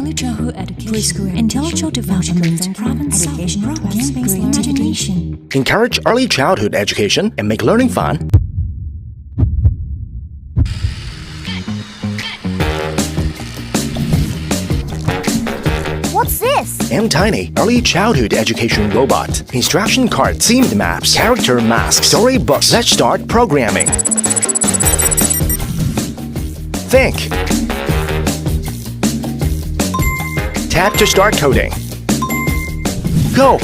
early childhood education, preschool intellectual development, problem-solving, game-based imagination. Encourage early childhood education and make learning fun. What's this? M-Tiny Early Childhood Education Robot. Instruction card, themed maps, character masks, storybooks. Let's start programming. Think. Tap to start coding. Go!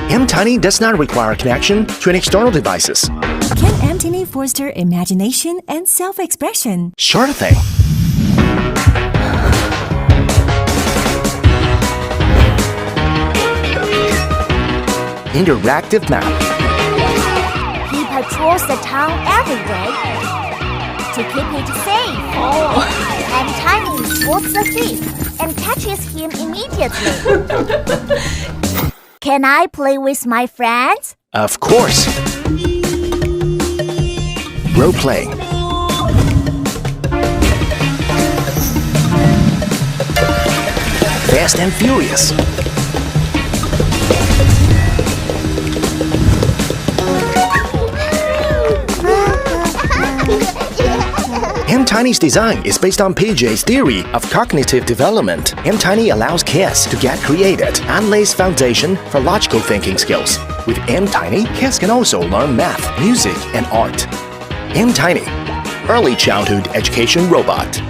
M-Tiny does not require connection to an external devices. Can M-Tiny foster imagination and self-expression? Sure thing. Interactive map. He patrols the town every day to keep it safe. And Tiny spots the thief and catches him immediately. Can I play with my friends? Of course. Role-playing. Fast and Furious. M-Tiny's design is based on PJ's theory of cognitive development. M-Tiny allows kids to get creative and lays foundation for logical thinking skills. With M-Tiny, kids can also learn math, music, and art. M-Tiny, Early Childhood Education Robot.